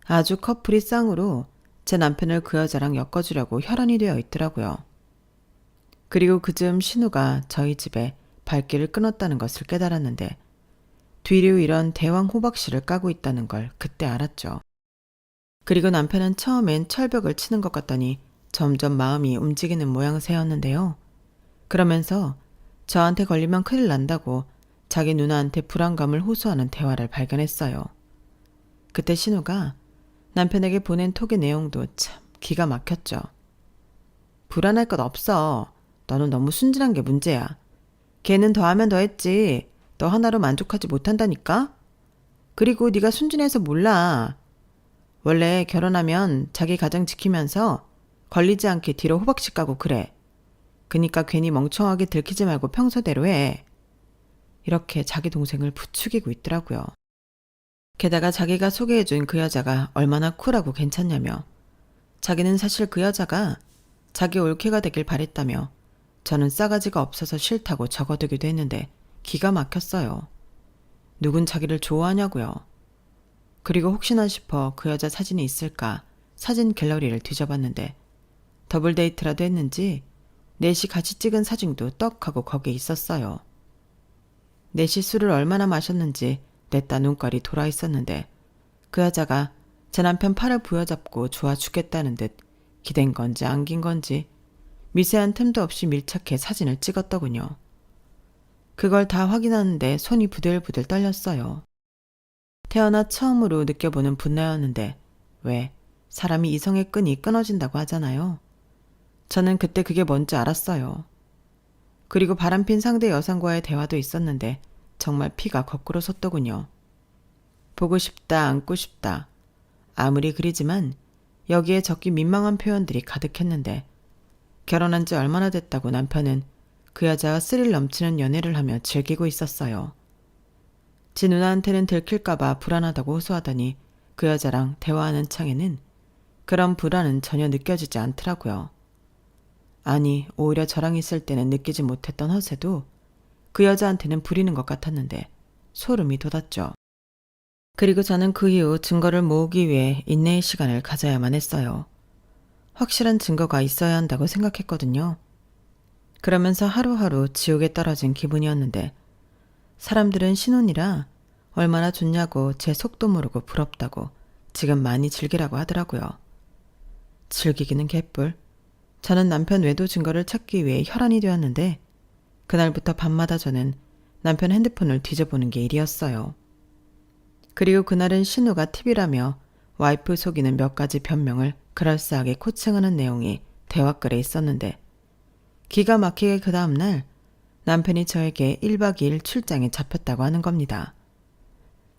아주 커플이 쌍으로 제 남편을 그 여자랑 엮어주려고 혈안이 되어 있더라고요. 그리고 그즈음 신우가 저희 집에 발길을 끊었다는 것을 깨달았는데 뒤로 이런 대왕 호박씨를 까고 있다는 걸 그때 알았죠. 그리고 남편은 처음엔 철벽을 치는 것 같더니 점점 마음이 움직이는 모양새였는데요. 그러면서 저한테 걸리면 큰일 난다고 자기 누나한테 불안감을 호소하는 대화를 발견했어요. 그때 신우가 남편에게 보낸 톡의 내용도 참 기가 막혔죠. 불안할 것 없어. 너는 너무 순진한 게 문제야. 걔는 더하면 더했지. 너 하나로 만족하지 못한다니까? 그리고 네가 순진해서 몰라. 원래 결혼하면 자기 가정 지키면서 걸리지 않게 뒤로 호박씨 까고 그래. 그니까 괜히 멍청하게 들키지 말고 평소대로 해. 이렇게 자기 동생을 부추기고 있더라고요. 게다가 자기가 소개해준 그 여자가 얼마나 쿨하고 괜찮냐며 자기는 사실 그 여자가 자기 올케가 되길 바랬다며 저는 싸가지가 없어서 싫다고 적어두기도 했는데 기가 막혔어요. 누군 자기를 좋아하냐고요. 그리고 혹시나 싶어 그 여자 사진이 있을까 사진 갤러리를 뒤져봤는데 더블 데이트라도 했는지 넷이 같이 찍은 사진도 떡 하고 거기에 있었어요. 넷이 술을 얼마나 마셨는지 냈다 눈깔이 돌아 있었는데 그 여자가 제 남편 팔을 부여잡고 좋아 죽겠다는 듯 기댄 건지 안긴 건지 미세한 틈도 없이 밀착해 사진을 찍었더군요. 그걸 다 확인하는데 손이 부들부들 떨렸어요. 태어나 처음으로 느껴보는 분노였는데 왜 사람이 이성의 끈이 끊어진다고 하잖아요. 저는 그때 그게 뭔지 알았어요. 그리고 바람핀 상대 여성과의 대화도 있었는데 정말 피가 거꾸로 솟더군요. 보고 싶다, 안고 싶다. 아무리 그리지만 여기에 적기 민망한 표현들이 가득했는데 결혼한 지 얼마나 됐다고 남편은 그 여자와 스릴 넘치는 연애를 하며 즐기고 있었어요. 지 누나한테는 들킬까봐 불안하다고 호소하더니 그 여자랑 대화하는 창에는 그런 불안은 전혀 느껴지지 않더라고요. 아니, 오히려 저랑 있을 때는 느끼지 못했던 허세도 그 여자한테는 부리는 것 같았는데 소름이 돋았죠. 그리고 저는 그 이후 증거를 모으기 위해 인내의 시간을 가져야만 했어요. 확실한 증거가 있어야 한다고 생각했거든요. 그러면서 하루하루 지옥에 떨어진 기분이었는데 사람들은 신혼이라 얼마나 좋냐고 제 속도 모르고 부럽다고 지금 많이 즐기라고 하더라고요. 즐기기는 개뿔. 저는 남편 외도 증거를 찾기 위해 혈안이 되었는데 그날부터 밤마다 저는 남편 핸드폰을 뒤져보는 게 일이었어요. 그리고 그날은 신우가 팁이라며 와이프 속이는 몇 가지 변명을 그럴싸하게 코칭하는 내용이 대화글에 있었는데 기가 막히게 그 다음날 남편이 저에게 1박 2일 출장에 잡혔다고 하는 겁니다.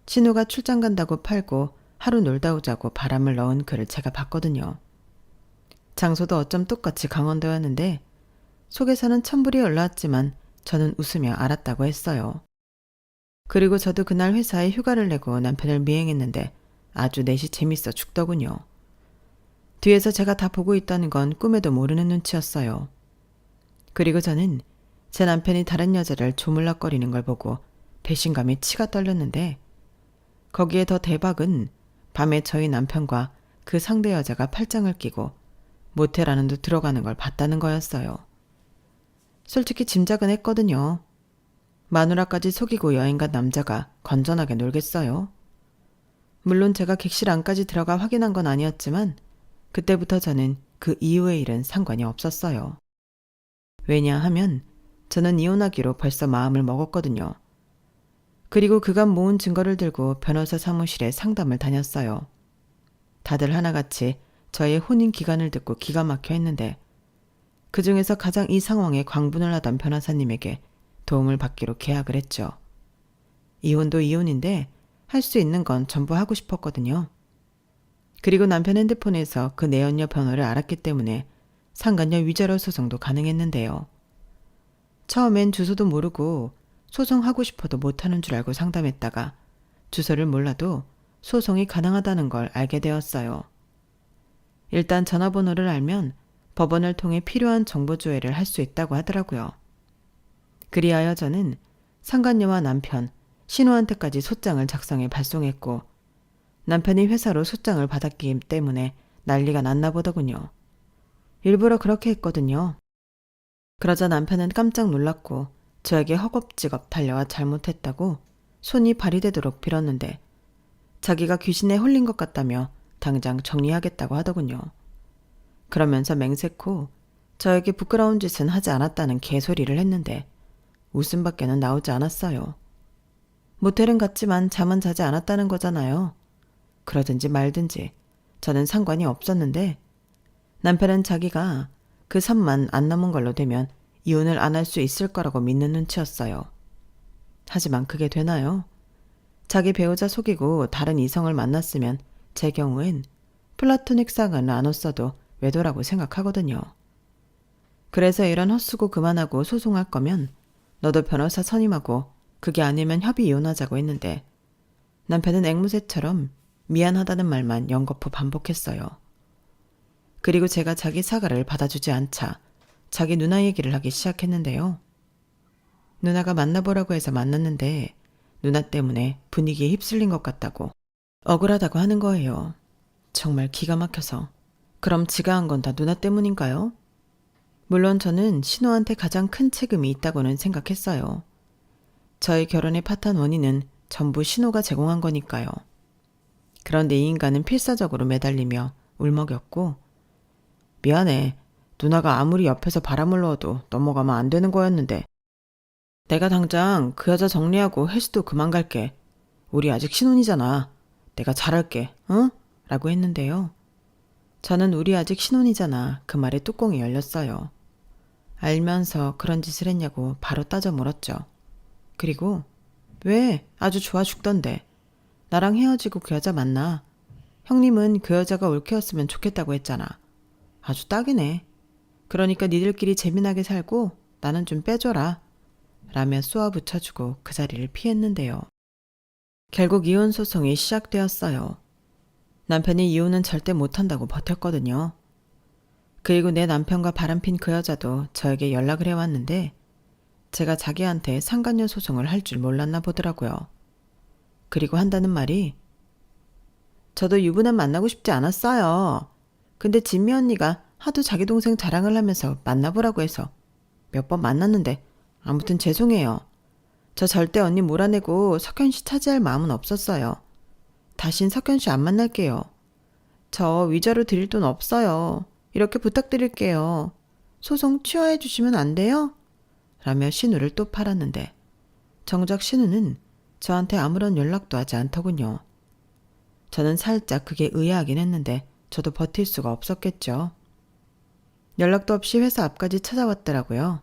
신우가 출장 간다고 팔고 하루 놀다 오자고 바람을 넣은 글을 제가 봤거든요. 장소도 어쩜 똑같이 강원도였는데 속에서는 천불이 올라왔지만 저는 웃으며 알았다고 했어요. 그리고 저도 그날 회사에 휴가를 내고 남편을 미행했는데 아주 넷이 재밌어 죽더군요. 뒤에서 제가 다 보고 있다는 건 꿈에도 모르는 눈치였어요. 그리고 저는 제 남편이 다른 여자를 조물락거리는 걸 보고 배신감에 치가 떨렸는데 거기에 더 대박은 밤에 저희 남편과 그 상대 여자가 팔짱을 끼고 모텔 안으로 들어가는 걸 봤다는 거였어요. 솔직히 짐작은 했거든요. 마누라까지 속이고 여행 간 남자가 건전하게 놀겠어요. 물론 제가 객실 안까지 들어가 확인한 건 아니었지만 그때부터 저는 그 이후의 일은 상관이 없었어요. 왜냐하면 저는 이혼하기로 벌써 마음을 먹었거든요. 그리고 그간 모은 증거를 들고 변호사 사무실에 상담을 다녔어요. 다들 하나같이 저의 혼인 기간을 듣고 기가 막혀 했는데 그 중에서 가장 이 상황에 광분을 하던 변호사님에게 도움을 받기로 계약을 했죠. 이혼도 이혼인데 할 수 있는 건 전부 하고 싶었거든요. 그리고 남편 핸드폰에서 그 내연녀 번호를 알았기 때문에 상간녀 위자료 소송도 가능했는데요. 처음엔 주소도 모르고 소송하고 싶어도 못하는 줄 알고 상담했다가 주소를 몰라도 소송이 가능하다는 걸 알게 되었어요. 일단 전화번호를 알면 법원을 통해 필요한 정보 조회를 할 수 있다고 하더라고요. 그리하여 저는 상간녀와 남편, 신우한테까지 소장을 작성해 발송했고 남편이 회사로 소장을 받았기 때문에 난리가 났나 보더군요. 일부러 그렇게 했거든요. 그러자 남편은 깜짝 놀랐고 저에게 허겁지겁 달려와 잘못했다고 손이 발이 되도록 빌었는데 자기가 귀신에 홀린 것 같다며 당장 정리하겠다고 하더군요. 그러면서 맹세코 저에게 부끄러운 짓은 하지 않았다는 개소리를 했는데 웃음밖에는 나오지 않았어요. 모텔은 갔지만 잠은 자지 않았다는 거잖아요. 그러든지 말든지 저는 상관이 없었는데 남편은 자기가 그 선만 안 넘은 걸로 되면 이혼을 안 할 수 있을 거라고 믿는 눈치였어요. 하지만 그게 되나요? 자기 배우자 속이고 다른 이성을 만났으면 제 경우엔 플라토닉 사랑을 나눴어도 외도라고 생각하거든요. 그래서 이런 헛수고 그만하고 소송할 거면 너도 변호사 선임하고 그게 아니면 협의 이혼하자고 했는데 남편은 앵무새처럼 미안하다는 말만 연거푸 반복했어요. 그리고 제가 자기 사과를 받아주지 않자 자기 누나 얘기를 하기 시작했는데요. 누나가 만나보라고 해서 만났는데 누나 때문에 분위기에 휩쓸린 것 같다고 억울하다고 하는 거예요. 정말 기가 막혀서. 그럼 지가 한 건 다 누나 때문인가요? 물론 저는 신우한테 가장 큰 책임이 있다고는 생각했어요. 저희 결혼의 파탄 원인은 전부 신우가 제공한 거니까요. 그런데 이 인간은 필사적으로 매달리며 울먹였고, 미안해. 누나가 아무리 옆에서 바람을 넣어도 넘어가면 안 되는 거였는데. 내가 당장 그 여자 정리하고 헬스도 그만 갈게. 우리 아직 신혼이잖아. 내가 잘할게. 응? 라고 했는데요. 저는 우리 아직 신혼이잖아. 그 말에 뚜껑이 열렸어요. 알면서 그런 짓을 했냐고 바로 따져 물었죠. 그리고 왜? 아주 좋아 죽던데. 나랑 헤어지고 그 여자 만나. 형님은 그 여자가 올케였으면 좋겠다고 했잖아. 아주 딱이네. 그러니까 니들끼리 재미나게 살고 나는 좀 빼줘라. 라며 쏘아붙여주고 그 자리를 피했는데요. 결국 이혼 소송이 시작되었어요. 남편이 이혼은 절대 못한다고 버텼거든요. 그리고 내 남편과 바람핀 그 여자도 저에게 연락을 해왔는데 제가 자기한테 상간녀 소송을 할 줄 몰랐나 보더라고요. 그리고 한다는 말이 저도 유부남 만나고 싶지 않았어요. 근데 진미 언니가 하도 자기 동생 자랑을 하면서 만나보라고 해서 몇 번 만났는데 아무튼 죄송해요. 저 절대 언니 몰아내고 석현 씨 차지할 마음은 없었어요. 다신 석현 씨 안 만날게요. 저 위자료 드릴 돈 없어요. 이렇게 부탁드릴게요. 소송 취하해 주시면 안 돼요? 라며 신우를 또 팔았는데 정작 신우는 저한테 아무런 연락도 하지 않더군요. 저는 살짝 그게 의아하긴 했는데 저도 버틸 수가 없었겠죠. 연락도 없이 회사 앞까지 찾아왔더라고요.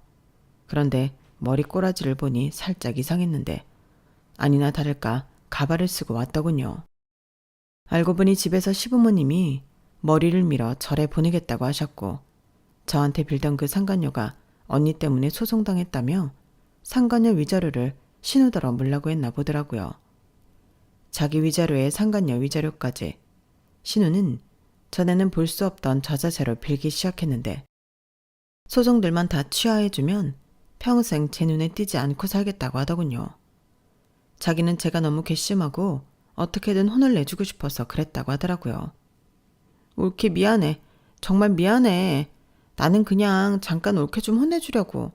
그런데 머리 꼬라지를 보니 살짝 이상했는데 아니나 다를까 가발을 쓰고 왔더군요. 알고 보니 집에서 시부모님이 머리를 밀어 절에 보내겠다고 하셨고 저한테 빌던 그 상간녀가 언니 때문에 소송당했다며 상간녀 위자료를 신우더러 물라고 했나 보더라고요. 자기 위자료에 상간녀 위자료까지. 신우는 전에는 볼 수 없던 저자세로 빌기 시작했는데 소송들만 다 취하해주면 평생 제 눈에 띄지 않고 살겠다고 하더군요. 자기는 제가 너무 괘씸하고 어떻게든 혼을 내주고 싶어서 그랬다고 하더라고요. 올케 미안해. 정말 미안해. 나는 그냥 잠깐 올케 좀 혼내주려고.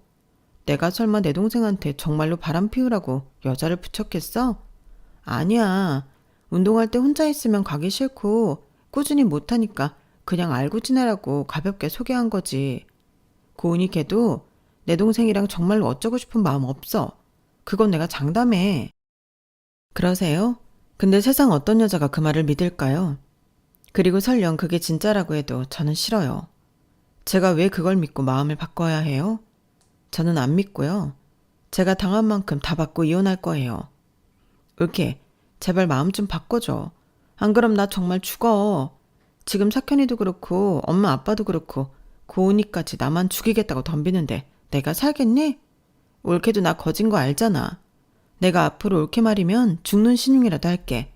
내가 설마 내 동생한테 정말로 바람 피우라고 여자를 붙였겠어? 아니야. 운동할 때 혼자 있으면 가기 싫고 꾸준히 못하니까 그냥 알고 지내라고 가볍게 소개한 거지. 고은이 걔도 내 동생이랑 정말로 어쩌고 싶은 마음 없어. 그건 내가 장담해. 그러세요? 근데 세상 어떤 여자가 그 말을 믿을까요? 그리고 설령 그게 진짜라고 해도 저는 싫어요. 제가 왜 그걸 믿고 마음을 바꿔야 해요? 저는 안 믿고요. 제가 당한 만큼 다 받고 이혼할 거예요. 올케, 제발 마음 좀 바꿔줘. 안 그럼 나 정말 죽어. 지금 석현이도 그렇고 엄마 아빠도 그렇고 고은이까지 나만 죽이겠다고 덤비는데 내가 살겠니? 올케도 나 거진 거 알잖아. 내가 앞으로 올케 말이면 죽는 신용이라도 할게.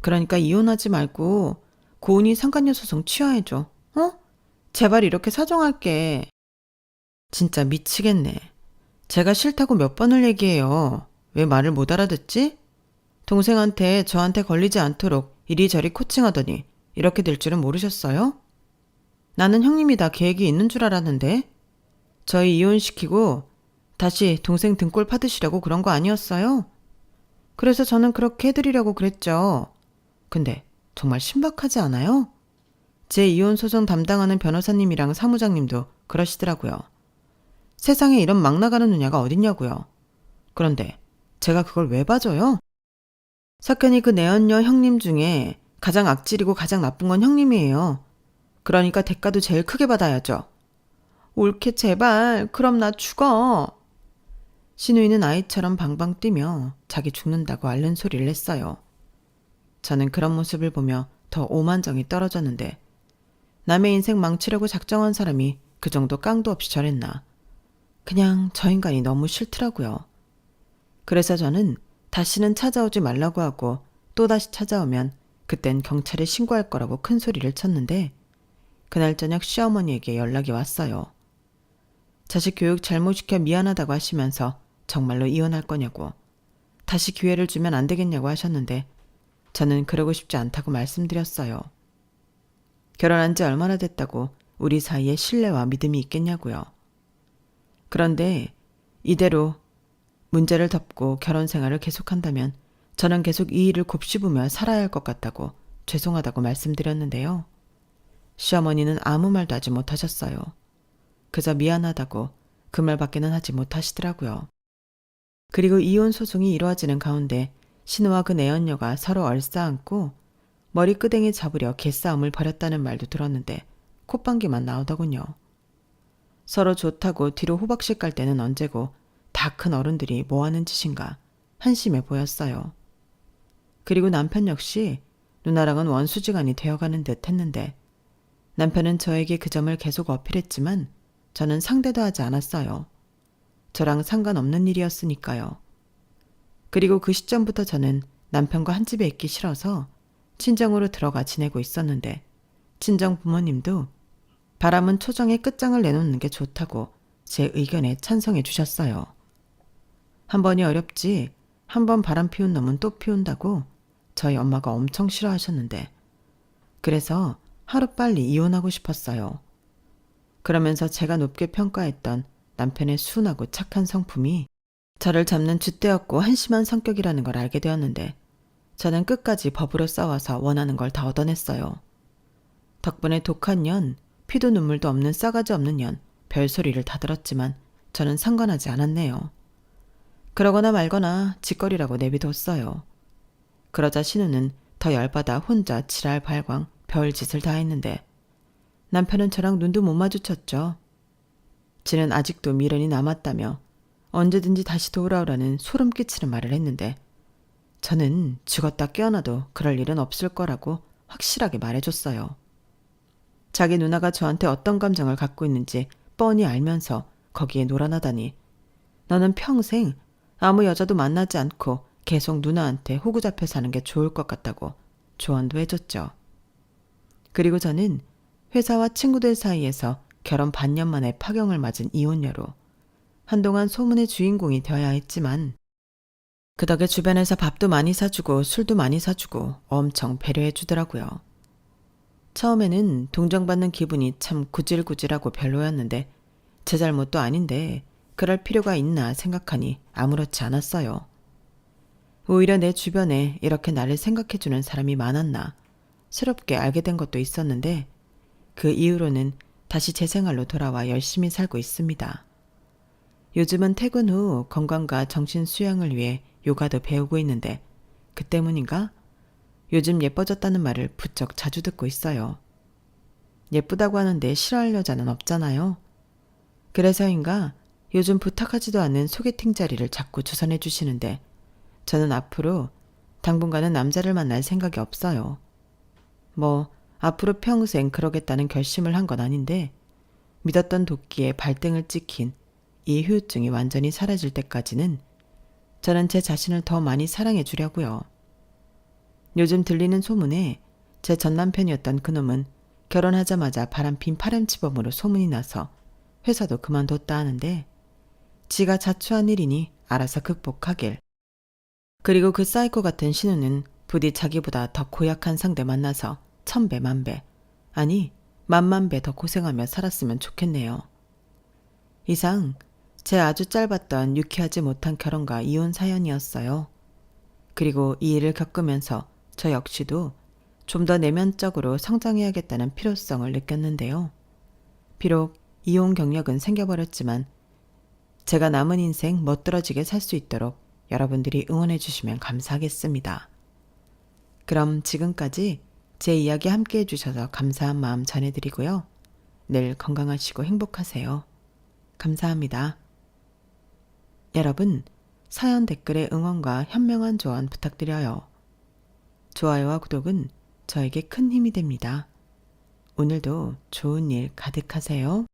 그러니까 이혼하지 말고 고은이 상간녀 소송 취하해줘. 어? 제발 이렇게 사정할게. 진짜 미치겠네. 제가 싫다고 몇 번을 얘기해요. 왜 말을 못 알아듣지? 동생한테 저한테 걸리지 않도록 이리저리 코칭하더니 이렇게 될 줄은 모르셨어요? 나는 형님이 다 계획이 있는 줄 알았는데 저희 이혼시키고 다시 동생 등골 파드시려고 그런 거 아니었어요? 그래서 저는 그렇게 해드리려고 그랬죠. 근데 정말 신박하지 않아요? 제 이혼 소송 담당하는 변호사님이랑 사무장님도 그러시더라고요. 세상에 이런 막 나가는 누냐가 어딨냐고요. 그런데 제가 그걸 왜 봐줘요? 석현이 그 내연녀 형님 중에 가장 악질이고 가장 나쁜 건 형님이에요. 그러니까 대가도 제일 크게 받아야죠. 올케 제발 그럼 나 죽어. 신우이는 아이처럼 방방 뛰며 자기 죽는다고 앓는 소리를 했어요. 저는 그런 모습을 보며 더 오만정이 떨어졌는데 남의 인생 망치려고 작정한 사람이 그 정도 깡도 없이 저랬나. 그냥 저 인간이 너무 싫더라고요. 그래서 저는 다시는 찾아오지 말라고 하고 또다시 찾아오면 그땐 경찰에 신고할 거라고 큰 소리를 쳤는데 그날 저녁 시어머니에게 연락이 왔어요. 자식 교육 잘못시켜 미안하다고 하시면서 정말로 이혼할 거냐고 다시 기회를 주면 안 되겠냐고 하셨는데 저는 그러고 싶지 않다고 말씀드렸어요. 결혼한 지 얼마나 됐다고 우리 사이에 신뢰와 믿음이 있겠냐고요. 그런데 이대로 문제를 덮고 결혼 생활을 계속한다면 저는 계속 이 일을 곱씹으며 살아야 할 것 같다고 죄송하다고 말씀드렸는데요. 시어머니는 아무 말도 하지 못하셨어요. 그저 미안하다고 그 말밖에는 하지 못하시더라고요. 그리고 이혼 소송이 이루어지는 가운데 신우와 그 내연녀가 서로 얼싸안고 머리끄댕이 잡으려 개싸움을 벌였다는 말도 들었는데 콧방귀만 나오더군요. 서로 좋다고 뒤로 호박씨 깔 때는 언제고 다 큰 어른들이 뭐하는 짓인가 한심해 보였어요. 그리고 남편 역시 누나랑은 원수지간이 되어가는 듯 했는데 남편은 저에게 그 점을 계속 어필했지만 저는 상대도 하지 않았어요. 저랑 상관없는 일이었으니까요. 그리고 그 시점부터 저는 남편과 한 집에 있기 싫어서 친정으로 들어가 지내고 있었는데 친정 부모님도 바람은 초정의 끝장을 내놓는 게 좋다고 제 의견에 찬성해 주셨어요. 한 번이 어렵지 한 번 바람 피운 놈은 또 피운다고 저희 엄마가 엄청 싫어하셨는데 그래서 하루빨리 이혼하고 싶었어요. 그러면서 제가 높게 평가했던 남편의 순하고 착한 성품이 저를 잡는 줏대였고 한심한 성격이라는 걸 알게 되었는데 저는 끝까지 법으로 싸워서 원하는 걸 다 얻어냈어요. 덕분에 독한 년, 피도 눈물도 없는 싸가지 없는 년, 별소리를 다 들었지만 저는 상관하지 않았네요. 그러거나 말거나 짓거리라고 내비뒀어요. 그러자 신우는 더 열받아 혼자 지랄 발광 별짓을 다 했는데 남편은 저랑 눈도 못 마주쳤죠. 지는 아직도 미련이 남았다며 언제든지 다시 돌아오라는 소름 끼치는 말을 했는데 저는 죽었다 깨어나도 그럴 일은 없을 거라고 확실하게 말해줬어요. 자기 누나가 저한테 어떤 감정을 갖고 있는지 뻔히 알면서 거기에 놀아나다니 너는 평생 아무 여자도 만나지 않고 계속 누나한테 호구 잡혀 사는 게 좋을 것 같다고 조언도 해줬죠. 그리고 저는 회사와 친구들 사이에서 결혼 반년 만에 파경을 맞은 이혼녀로 한동안 소문의 주인공이 되어야 했지만 그 덕에 주변에서 밥도 많이 사주고 술도 많이 사주고 엄청 배려해 주더라고요. 처음에는 동정받는 기분이 참 구질구질하고 별로였는데 제 잘못도 아닌데 그럴 필요가 있나 생각하니 아무렇지 않았어요. 오히려 내 주변에 이렇게 나를 생각해주는 사람이 많았나 새롭게 알게 된 것도 있었는데 그 이후로는 다시 제 생활로 돌아와 열심히 살고 있습니다. 요즘은 퇴근 후 건강과 정신 수양을 위해 요가도 배우고 있는데 그 때문인가? 요즘 예뻐졌다는 말을 부쩍 자주 듣고 있어요. 예쁘다고 하는데 싫어할 여자는 없잖아요. 그래서인가 요즘 부탁하지도 않는 소개팅 자리를 자꾸 주선해 주시는데 저는 앞으로 당분간은 남자를 만날 생각이 없어요. 뭐 앞으로 평생 그러겠다는 결심을 한 건 아닌데 믿었던 도끼에 발등을 찍힌 이 후유증이 완전히 사라질 때까지는 저는 제 자신을 더 많이 사랑해 주려고요. 요즘 들리는 소문에 제 전남편이었던 그놈은 결혼하자마자 바람핀 파렴치범으로 소문이 나서 회사도 그만뒀다 하는데 지가 자초한 일이니 알아서 극복하길. 그리고 그 사이코 같은 신우는 부디 자기보다 더 고약한 상대 만나서 천배 만배 아니 만만배 더 고생하며 살았으면 좋겠네요. 이상 제 아주 짧았던 유쾌하지 못한 결혼과 이혼 사연이었어요. 그리고 이 일을 겪으면서 저 역시도 좀 더 내면적으로 성장해야겠다는 필요성을 느꼈는데요. 비록 이혼 경력은 생겨버렸지만 제가 남은 인생 멋들어지게 살 수 있도록 여러분들이 응원해 주시면 감사하겠습니다. 그럼 지금까지 제 이야기 함께 해주셔서 감사한 마음 전해드리고요. 늘 건강하시고 행복하세요. 감사합니다. 여러분, 사연 댓글에 응원과 현명한 조언 부탁드려요. 좋아요와 구독은 저에게 큰 힘이 됩니다. 오늘도 좋은 일 가득하세요.